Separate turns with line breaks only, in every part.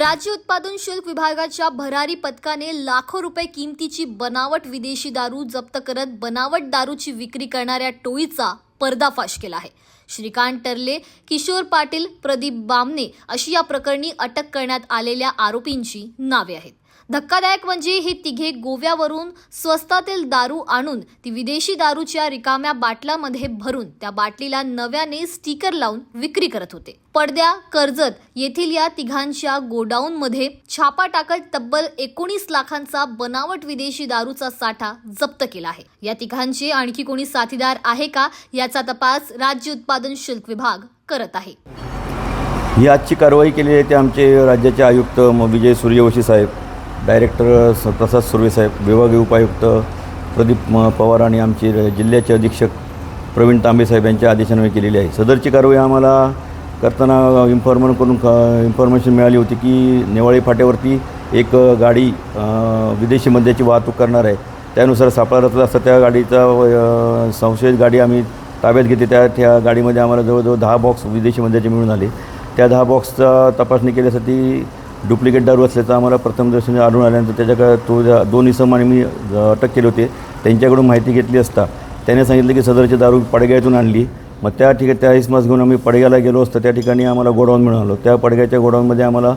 राज्य उत्पादन शुल्क विभागाच्या भरारी पथकाने लाखो रुपये किमतीची बनावट विदेशी दारू जप्त करत बनावट दारूची विक्री करणाऱ्या टोळीचा पर्दाफाश केला आहे। श्रीकांत टर्ले, किशोर पाटील, प्रदीप बामणे अशी या प्रकरणी अटक करण्यात आलेल्या आरोपींची नावे आहेत। धक्कादायक म्हणजे हे तिघे गोव्यावरून स्वस्तातील दारू आणून ती विदेशी दारूच्या रिकाम्या बाटल्यामध्ये भरून त्या बाटलीला नव्याने स्टिकर लावून विक्री करत होते। पडद्या, कर्जत येथील या तिघांच्या गोडाऊनमध्ये छापा टाकत तब्बल 19 लाखांचा बनावट विदेशी दारूचा साठा जप्त केला आहे। या तिघांचे आणखी कोणी साथीदार आहे का याचा तपास राज्य उत्पादन शुल्क विभाग करत आहे।
ही आजची कारवाई केली आहे ते आमचे राज्याचे आयुक्त विजय सूर्यवंशी साहेब, डायरेक्टर प्रसाद सुर्वे साहेब, विभागीय उपायुक्त प्रदीप पवार आणि आमचे जिल्ह्याचे अधीक्षक प्रवीण तांबे साहेब यांच्या आदेशान्वये केलेली आहे। सदरची कारवाई आम्हाला करताना इन्फॉर्मेशन मिळाली होती की नेवाळी फाट्यावरती एक गाडी विदेशी मद्याची वाहतूक करणार आहे। त्यानुसार सापळा रचला असता त्या गाडीचा संशयित गाडी आम्ही ताब्यात घेतली। त्या गाडीमध्ये आम्हाला जवळजवळ 10 बॉक्स विदेशी मद्याचे मिळून आले। त्या 10 बॉक्सचा तपासणी केल्यासाठी डुप्लिकेट दारू असल्याचं आम्हाला प्रथमदर्शनी आढळून आल्यानंतर त्याच्याकडे 2 इसम आणि मी अटक केले होते। त्यांच्याकडून माहिती घेतली असता त्याने सांगितलं की सदरची दारू पडग्यातून आणली। मग त्या ठिकाणी त्या इसमास घेऊन आम्ही पडग्याला गेलो असता त्या ठिकाणी आम्हाला गोडाऊन मिळालं। त्या पडग्याच्या गोडाऊनमध्ये आम्हाला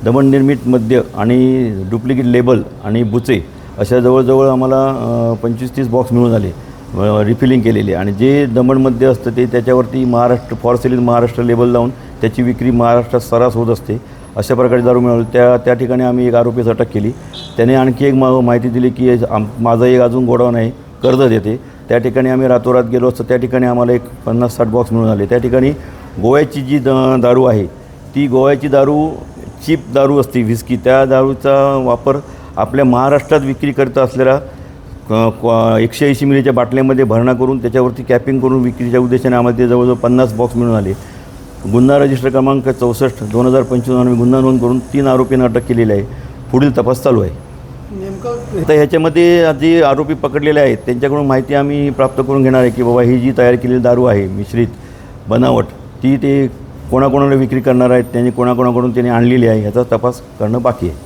दमननिर्मित मद्य आणि डुप्लिकेट लेबल आणि बुचे अशा जवळजवळ आम्हाला 25-30 बॉक्स मिळून आले रिफिलिंग केलेली। आणि जे दमनमद्य असतं ते त्याच्यावरती Maharashtra for sale in Maharashtra label लावून त्याची विक्री महाराष्ट्रात सर्रास होत असते। अशा प्रकारे दारू मिळाली। त्या ठिकाणी आम्ही एक आरोपीस अटक केली। त्याने आणखी एक माहिती दिली की माझं एक अजून गोडाऊन आहे कर्जत येथे, त्या ठिकाणी आम्ही रातोरात गेलो असतो। त्या ठिकाणी आम्हाला एक 50-60 बॉक्स मिळून आले। त्या ठिकाणी गोव्याची जी दारू आहे ती गोव्याची दारू चीप दारू असते व्हिस्की, त्या दारूचा वापर आपल्या महाराष्ट्रात विक्री करत असलेल्या 180 मिलीच्या बाटल्यामध्ये भरणा करून त्याच्यावरती कॅपिंग करून विक्रीच्या उद्देशाने आम्हाला ते जवळजवळ 50 बॉक्स मिळून आले। गुन्हा रजिस्टर क्रमांक 64/2025 आम्ही गुन्हा नोंद करून 3 आरोपींना अटक केलेली आहे। पुढील तपास चालू आहे। नेमकं तर ह्याच्यामध्ये जे आरोपी पकडलेले आहेत त्यांच्याकडून माहिती आम्ही प्राप्त करून घेणार आहे की बाबा ही जी तयार केलेली दारू आहे मिश्रित बनावट ती ते कोणाकोणाला विक्री करणार आहेत, त्यांनी कोणाकोणाकडून त्यांनी आणलेली आहे, ह्याचा तपास करणं बाकी आहे।